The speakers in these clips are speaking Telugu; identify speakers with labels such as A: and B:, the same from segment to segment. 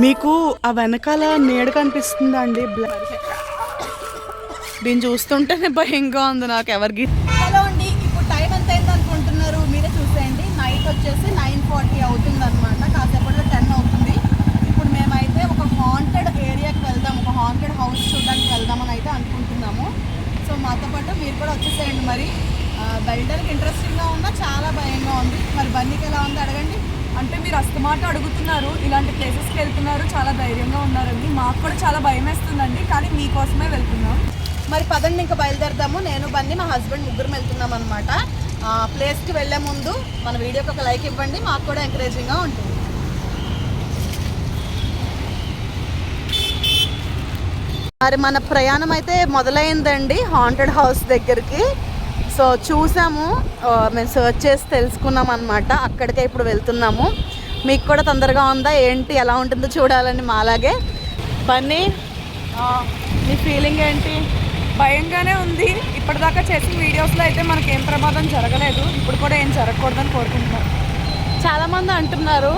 A: మీకు ఆ వెనకాల నీడ కనిపిస్తుందా అండి? దీన్ని చూస్తుంటేనే భయంగా ఉంది నాకు. ఎవరికి
B: హలో అండి, ఇప్పుడు టైం ఎంత అయింది అనుకుంటున్నారు? మీరే చూసేయండి. నైట్ వచ్చేసి 9:40 అవుతుంది అనమాట. కాసేపట్లో 10 అవుతుంది. ఇప్పుడు మేమైతే ఒక హాంటెడ్ ఏరియాకి వెళ్దాం, ఒక హాంటెడ్ హౌస్ చూడడానికి వెళ్దామని అయితే అనుకుంటున్నాము. సో మాతో పాటు మీరు కూడా వచ్చేసేయండి. మరి వెళ్ళడానికి ఇంట్రెస్టింగ్గా ఉందా, చాలా భయంగా ఉంది. మరి బన్నీకి ఎలా ఉంది అడగండి.
C: అంటే మీరు అస్తమాట అడుగుతున్నారు, ఇలాంటి ప్లేసెస్కి వెళ్తున్నారు, చాలా ధైర్యంగా ఉన్నారండి. మాకు కూడా చాలా భయం వేస్తుందండి, కానీ మీకోసమే వెళ్తున్నాం.
B: మరి పదండి, ఇంకా బయలుదేరదాము. నేను బన్నీ, మా హస్బెండ్ ముగ్గురు వెళ్తున్నాం అనమాట. ప్లేస్కి వెళ్ళే ముందు మన వీడియోకి ఒక లైక్ ఇవ్వండి, మాకు కూడా ఎంకరేజింగ్గా ఉంటుంది. మరి మన ప్రయాణం అయితే మొదలైందండి హాంటెడ్ హౌస్ దగ్గరికి. సో చూసాము, మేము సర్చ్ చేసి తెలుసుకున్నాం అనమాట. అక్కడికే ఇప్పుడు వెళ్తున్నాము. మీకు కూడా తొందరగా ఉందా ఏంటి, ఎలా ఉంటుందో చూడాలని మాలాగే. బన్నీ, నీ ఫీలింగ్ ఏంటి?
C: భయంగానే ఉంది. ఇప్పటిదాకా చేసిన వీడియోస్లో అయితే మనకి ఏం ప్రమాదం జరగలేదు, ఇప్పుడు కూడా ఏం జరగకూడదని కోరుకుంటున్నాం.
B: చాలామంది అంటున్నారు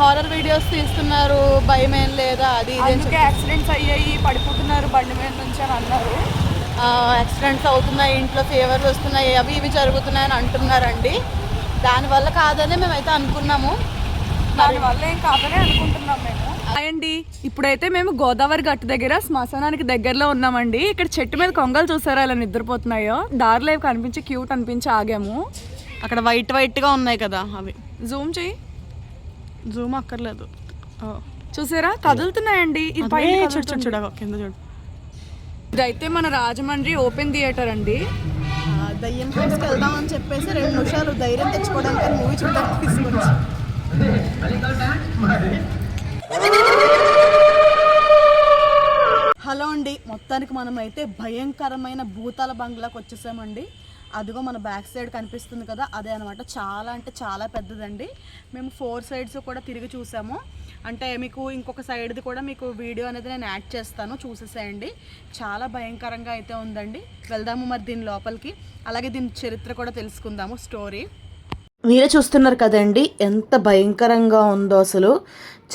B: హారర్ వీడియోస్ తీస్తున్నారు, భయం ఏం లేదా, అది
C: అందుకే యాక్సిడెంట్స్ అయ్యాయి, పడిపోతున్నారు బండి మీద నుంచి అని అన్నారు.
B: యాక్సిడెంట్స్ అవుతున్నాయి, ఇంట్లో ఫీవర్లు వస్తున్నాయి, అవి ఇవి జరుగుతున్నాయని అంటున్నారండి. దానివల్ల కాదని మేమైతే అనుకున్నాము.
C: దానివల్ల ఏం కాదని అనుకుంటున్నాం మేము. అండి, ఇప్పుడైతే మేము గోదావరి గట్టు దగ్గర శ్మశానానికి దగ్గరలో ఉన్నామండి. ఇక్కడ చెట్టు మీద కొంగలు చూసారా ఎలా నిద్రపోతున్నాయో. దారిలో కనిపించి క్యూట్ అనిపించి ఆగాము.
B: అక్కడ వైట్ వైట్గా ఉన్నాయి కదా, అవి
C: జూమ్ చెయ్యి.
B: జూమ్ అక్కర్లేదు.
C: చూసారా కదులుతున్నాయండి.
B: చూడ కింద చూడు.
C: ఇదైతే మన రాజమండ్రి ఓపెన్ థియేటర్ అండి.
B: దయ్యం హౌస్కి వెళ్దామని చెప్పేసి 2 నిమిషాలు ధైర్యం తెచ్చుకోవడానికి మూవీ చూడడానికి తీసుకొచ్చి. హలో అండి, మొత్తానికి మనం అయితే భయంకరమైన భూతాల బంగ్లాకి వచ్చేసామండి. అదిగో మన బ్యాక్ సైడ్ కనిపిస్తుంది కదా, అదే అనమాట. చాలా అంటే చాలా పెద్దదండి. మేము 4 సైడ్స్ కూడా తిరిగి చూసాము. అంటే మీకు ఇంకొక సైడ్ది కూడా మీకు వీడియో అనేది నేను యాడ్ చేస్తాను, చూసేసేయండి. చాలా భయంకరంగా అయితే ఉందండి. వెళ్దాము మరి దీని లోపలికి. అలాగే దీని చరిత్ర కూడా తెలుసుకుందాము, స్టోరీ.
D: మీరే చూస్తున్నారు కదండి ఎంత భయంకరంగా ఉందో. అసలు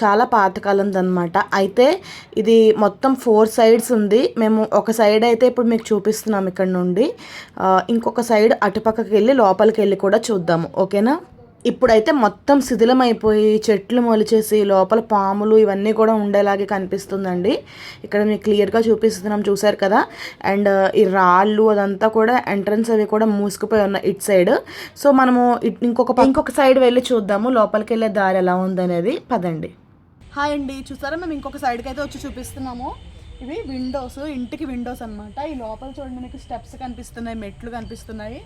D: చాలా పాతకాలంది అనమాట. అయితే ఇది మొత్తం 4 సైడ్స్ ఉంది. మేము ఒక సైడ్ అయితే ఇప్పుడు మీకు చూపిస్తున్నాం ఇక్కడ నుండి. ఇంకొక సైడ్ అటుపక్కకి వెళ్ళి లోపలికి వెళ్ళి కూడా చూద్దాము, ఓకేనా? ఇప్పుడైతే మొత్తం శిథిలమైపోయి చెట్లు మొలిచేసి లోపల పాములు ఇవన్నీ కూడా ఉండేలాగే కనిపిస్తుందండి. ఇక్కడ మీకు క్లియర్గా చూపిస్తున్నాం, చూసారు కదా. అండ్ ఈ రాళ్ళు అదంతా కూడా ఎంట్రన్స్ అవి కూడా మూసుకుపోయి ఉన్నాయి ఇటు సైడ్. సో మనము ఇంకొక సైడ్ వెళ్ళి చూద్దాము లోపలికి వెళ్ళే దారి ఎలా ఉందనేది. పదండి.
B: హాయ్ అండి, చూసారా మేము ఇంకొక సైడ్కి అయితే వచ్చి చూపిస్తున్నాము. ఇవి విండోస్, ఇంటికి విండోస్ అనమాట. ఈ లోపల చూడండి, మీకు స్టెప్స్ కనిపిస్తున్నాయి, మెట్లు కనిపిస్తున్నాయి.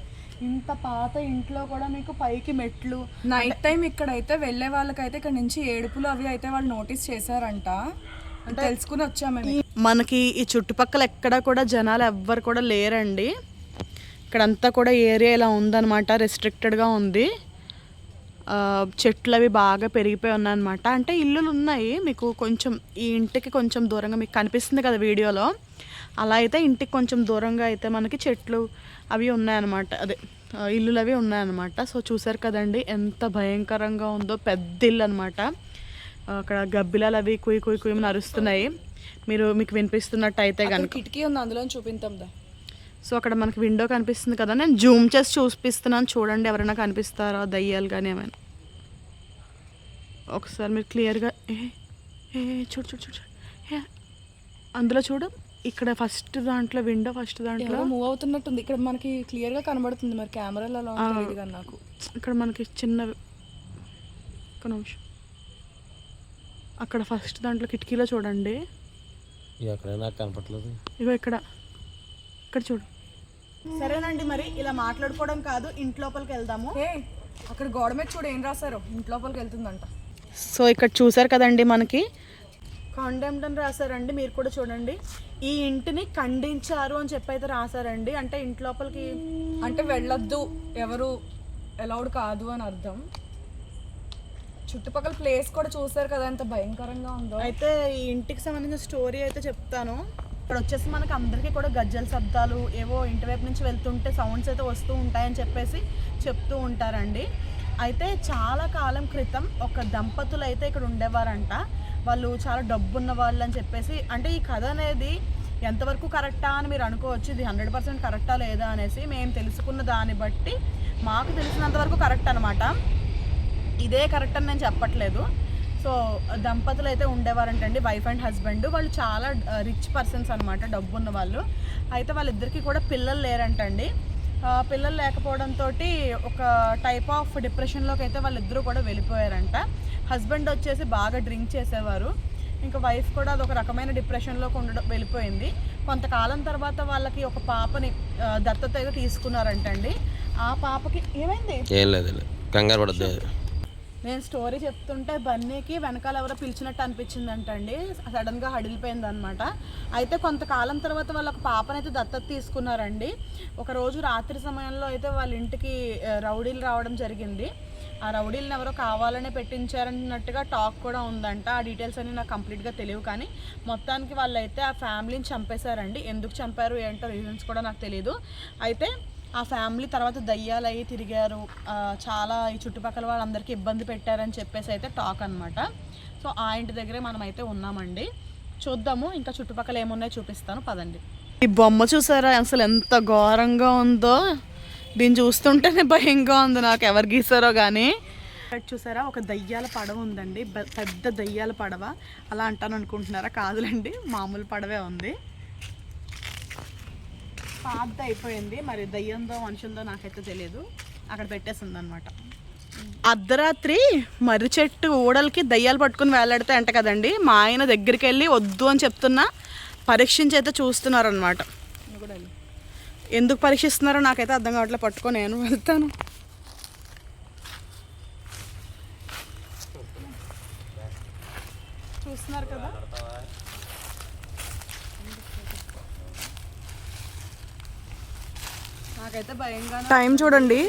B: ఇంత పాత ఇంట్లో కూడా మీకు పైకి మెట్లు.
C: నైట్ టైం ఇక్కడైతే వెళ్ళే వాళ్ళకైతే ఇక్కడ నుంచి ఏడుపులు అవి అయితే వాళ్ళు నోటీస్ చేశారంట, అంటే తెలుసుకుని వచ్చాము.
B: మనకి ఈ చుట్టుపక్కల ఎక్కడ కూడా జనాలు ఎవ్వరు కూడా లేరండి. ఇక్కడంతా కూడా ఏరియా ఇలా ఉందన్నమాట, రెస్ట్రిక్టెడ్గా ఉంది. చెట్లు అవి బాగా పెరిగిపోయి ఉన్నాయన్నమాట. అంటే ఇల్లులు ఉన్నాయి మీకు కొంచెం, ఈ ఇంటికి కొంచెం దూరంగా మీకు కనిపిస్తుంది కదా వీడియోలో, అలా అయితే ఇంటికి కొంచెం దూరంగా అయితే మనకి చెట్లు అవి ఉన్నాయన్నమాట, అదే ఇల్లులు అవి ఉన్నాయన్నమాట. సో చూసారు కదండి ఎంత భయంకరంగా ఉందో. పెద్ద ఇల్లు అనమాట. అక్కడ గబ్బిలాలు అవి కుయ్యి కుయ్యి కుయ్యి అరుస్తున్నాయి. మీకు వినిపిస్తున్నట్టు అయితే కనుక
C: కిటికీ ఉంది, అందులో చూపిద్దాం.
B: సో అక్కడ మనకి విండో కనిపిస్తుంది కదా, నేను జూమ్ చేసి చూపిస్తున్నాను చూడండి, ఎవరైనా కనిపిస్తారో దయ్యాలు కానీ ఏమైనా. ఒకసారి మీరు క్లియర్గా చూడు అందులో చూడు. ఇక్కడ ఫస్ట్ దాంట్లో విండో, ఫస్ట్ దాంట్లో
C: మూవ్ అవుతున్నట్టుంది. ఇక్కడ మనకి క్లియర్గా కనబడుతుంది, మరి కెమెరాలో నాకు.
B: ఇక్కడ మనకి చిన్న ఒక నిమిషం, అక్కడ ఫస్ట్ దాంట్లో కిటికీలో చూడండి.
E: కనపడలేదు.
B: ఇగో ఇక్కడ చూడు. సరేనండి, మరి ఇలా మాట్లాడుకోవడం కాదు, ఇంటి లోపలికి వెళ్దాము.
C: అక్కడ గోడ మీద చూడు ఏం రాశారు, ఇంటి లోపలికి వెళ్తుందంట.
B: సో ఇక్కడ చూసారు కదండి, మనకి కండెమ్డ్ అని రాశారండి. మీరు కూడా చూడండి, ఈ ఇంటిని ఖండించారు అని చెప్పి అయితే రాశారండి. అంటే ఇంటి లోపలికి
C: అంటే వెళ్ళొద్దు, ఎవరు అలౌడ్ కాదు అని అర్థం. చుట్టుపక్కల ప్లేస్ కూడా చూసారు కదా ఎంత భయంకరంగా ఉందో.
B: అయితే ఈ ఇంటికి సంబంధించిన స్టోరీ అయితే చెప్తాను. ఇక్కడ వచ్చేసి మనకి అందరికీ కూడా గజ్జల శబ్దాలు ఏవో ఇంటి వైపు నుంచి వెళ్తుంటే సౌండ్స్ అయితే వస్తూ ఉంటాయని చెప్పేసి చెప్తూ ఉంటారండి. అయితే చాలా కాలం క్రితం ఒక దంపతులు అయితే ఇక్కడ ఉండేవారంట. వాళ్ళు చాలా డబ్బున్న వాళ్ళు అని చెప్పేసి. అంటే ఈ కథ అనేది ఎంతవరకు కరెక్టా అని మీరు అనుకోవచ్చు. ఇది 100% కరెక్టా లేదా అనేసి. మేము తెలుసుకున్న దాన్ని బట్టి మాకు తెలిసినంతవరకు కరెక్ట్ అనమాట. ఇదే కరెక్ట్ అని నేను చెప్పట్లేదు. సో దంపతులు అయితే ఉండేవారంటండి, వైఫ్ అండ్ హస్బెండ్. వాళ్ళు చాలా రిచ్ పర్సన్స్ అనమాట, డబ్బున్న వాళ్ళు. అయితే వాళ్ళిద్దరికీ కూడా పిల్లలు లేరంటండి. పిల్లలు లేకపోవడంతో ఒక టైప్ ఆఫ్ డిప్రెషన్లోకి అయితే వాళ్ళిద్దరూ కూడా వెళ్ళిపోయారంట. హస్బెండ్ వచ్చేసి బాగా డ్రింక్ చేసేవారు, ఇంకా వైఫ్ కూడా అదొక రకమైన డిప్రెషన్లోకి వెళ్ళిపోయింది. కొంతకాలం తర్వాత వాళ్ళకి ఒక పాపని దత్తత అయితే తీసుకున్నారంటండి. ఆ పాపకి ఏమైంది?
E: ఏం లేదు, కంగారు పడద్దు.
B: నేను స్టోరీ చెప్తుంటే బన్నీకి వెనకాల ఎవరో పిలిచినట్టు అనిపించిందంటండి. సడన్గా హడిలిపోయింది అనమాట. అయితే కొంతకాలం తర్వాత వాళ్ళు ఒక పాపనైతే దత్తత తీసుకున్నారండి. ఒకరోజు రాత్రి సమయంలో అయితే వాళ్ళ ఇంటికి రౌడీలు రావడం జరిగింది. ఆ రౌడీలను ఎవరో కావాలనే పెట్టించారన్నట్టుగా టాక్ కూడా ఉందంట. ఆ డీటెయిల్స్ అన్నీ నాకు కంప్లీట్గా తెలియవు, కానీ మొత్తానికి వాళ్ళు అయితే ఆ ఫ్యామిలీని చంపేశారండి. ఎందుకు చంపారు ఏంటో రీజన్స్ కూడా నాకు తెలియదు. అయితే ఆ ఫ్యామిలీ తర్వాత దయ్యాలు అయ్యి తిరిగారు, చాలా ఈ చుట్టుపక్కల వాళ్ళందరికీ ఇబ్బంది పెట్టారని చెప్పేసి అయితే టాక్ అనమాట. సో ఆ ఇంటి దగ్గరే మనం అయితే ఉన్నామండి. చూద్దాము ఇంకా చుట్టుపక్కల ఏమున్నాయో చూపిస్తాను, పదండి.
A: ఈ బొమ్మ చూసారా అసలు ఎంత ఘోరంగా ఉందో? దీన్ని చూస్తుంటేనే భయంగా ఉంది నాకు, ఎవరు గీసారో కానీ.
B: చూసారా, ఒక దయ్యాల పడవ ఉందండి, పెద్ద దయ్యాల పడవ. అలా అంటాను అనుకుంటున్నారా? కాదులండి, మామూలు పడవే ఉంది. పాత అయిపోయింది, మరి దయ్యందో మనుషులదో నాకైతే తెలియదు. అక్కడ పెట్టేసింది అనమాట.
A: అర్ధరాత్రి మర్రి చెట్టు ఊడలకి దయ్యాలు పట్టుకుని వేలాడితే అంట కదండి. మా ఆయన దగ్గరికి వెళ్ళి వద్దు అని చెప్తున్నా పరీక్షించి అయితే చూస్తున్నారు అనమాట. ఎందుకు పరీక్షిస్తున్నారో నాకైతే అర్థం కావట్లే. పట్టుకో, నేను వెళ్తాను.
B: చూస్తున్నారు కదా, నాకైతే భయంగా.
A: టైం చూడండి,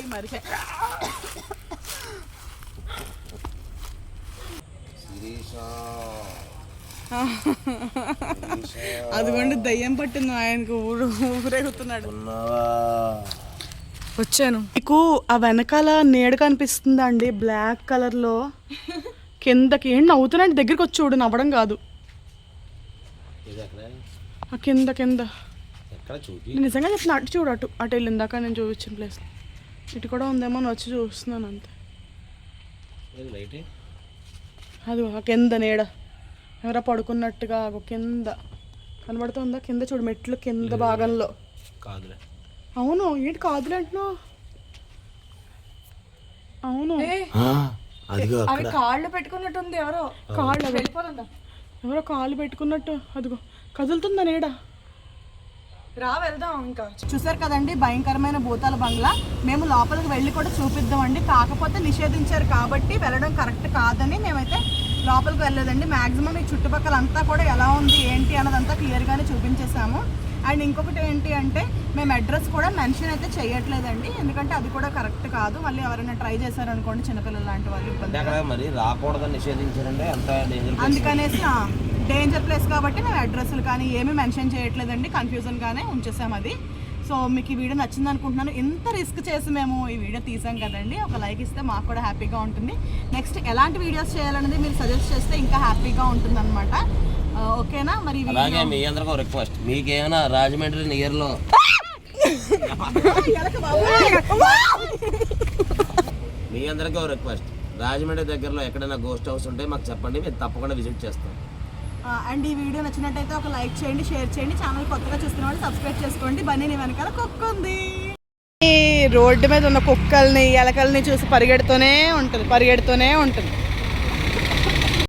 B: అదిగోండి దయ్యం పట్టింది ఆయనకు, ఊరేగుతున్నాడు.
A: వచ్చాను. మీకు ఆ వెనకాల నీడ కనిపిస్తుందా అండి, బ్లాక్ కలర్లో? కిందకి ఏంటి నవ్వుతున్నాండి, దగ్గరికి వచ్చి చూడు, నవ్వడం కాదు. కింద కింద నిజంగా చెప్తున్నా, అటు చూడు, అటు వెళ్ళి ఇందాక నేను చూపించిన ప్లేస్. ఇటు కూడా ఉందేమో అని వచ్చి చూస్తున్నాను అంతే. అది కింద నీడ ఎవరో పడుకున్నట్టుగా కింద కనబడుతుందా? కింద చూడు, మెట్లు కింద భాగంలో. అవును, ఏంటి కాదులే అంటున్నావు? అవును,
C: కాళ్ళు పెట్టుకున్నట్టుంది, ఎవరో
A: కాళ్ళు
C: వెళ్ళిపోతుందా?
A: ఎవరో కాళ్ళు పెట్టుకున్నట్టు. అదిగో కదులుతుందా నీడ.
C: రా వెళ్దాం. ఇంకా
B: చూసారు కదండి, భయంకరమైన భూతాల బంగ్లా. మేము లోపలికి వెళ్ళి కూడా చూపిద్దామండి, కాకపోతే నిషేధించారు కాబట్టి వెళ్ళడం కరెక్ట్ కాదని మేమైతే లోపలికి వెళ్ళలేదండి. మ్యాక్సిమం ఈ చుట్టుపక్కల అంతా కూడా ఎలా ఉంది ఏంటి అన్నదంతా క్లియర్గానే చూపించేసాము. అండ్ ఇంకొకటి ఏంటి అంటే, మేము అడ్రస్ కూడా మెన్షన్ అయితే చేయట్లేదండి, ఎందుకంటే అది కూడా కరెక్ట్ కాదు. మళ్ళీ ఎవరైనా ట్రై చేశారనుకోండి, చిన్నపిల్లలు లాంటి వాళ్ళు అందుకనేసి డేంజర్ ప్లేస్ కాబట్టి మేము అడ్రస్లు కానీ ఏమీ మెన్షన్ చేయట్లేదండి, కన్ఫ్యూజన్గానే ఉంచేసాం అది. సో మీకు ఈ వీడియో నచ్చింది అనుకుంటున్నాను. ఎంత రిస్క్ చేసి మేము ఈ వీడియో తీసాం కదండి, ఒక లైక్ ఇస్తే మాకు కూడా హ్యాపీగా ఉంటుంది. నెక్స్ట్ ఎలాంటి వీడియోస్ చేయాలనేది మీరు సజెస్ట్ చేస్తే ఇంకా హ్యాపీగా ఉంటుంది అనమాట. ఓకేనా? మరి
E: అలాగే మీ అందరికీ రిక్వెస్ట్, మీకేమైనా రాజమండ్రి నియర్లో మీ అందరికీ రిక్వెస్ట్, రాజమండ్రి దగ్గరలో ఎక్కడైనా గోస్ట్ హౌస్ ఉంటే మాకు చెప్పండి, మేము తప్పకుండా విజిట్ చేస్తాం.
B: అండ్ ఈ వీడియో నచ్చినట్టయితే ఒక లైక్ చేయండి, షేర్ చేయండి. ఛానల్ కొత్తగా చూస్తున్న వాళ్ళు సబ్స్క్రైబ్ చేసుకోండి. బన్నీ వెనకాల కుక్క ఉంది.
A: రోడ్డు మీద ఉన్న కుక్కల్ని ఎలకల్ని చూసి పరిగెడుతూనే ఉంటుంది.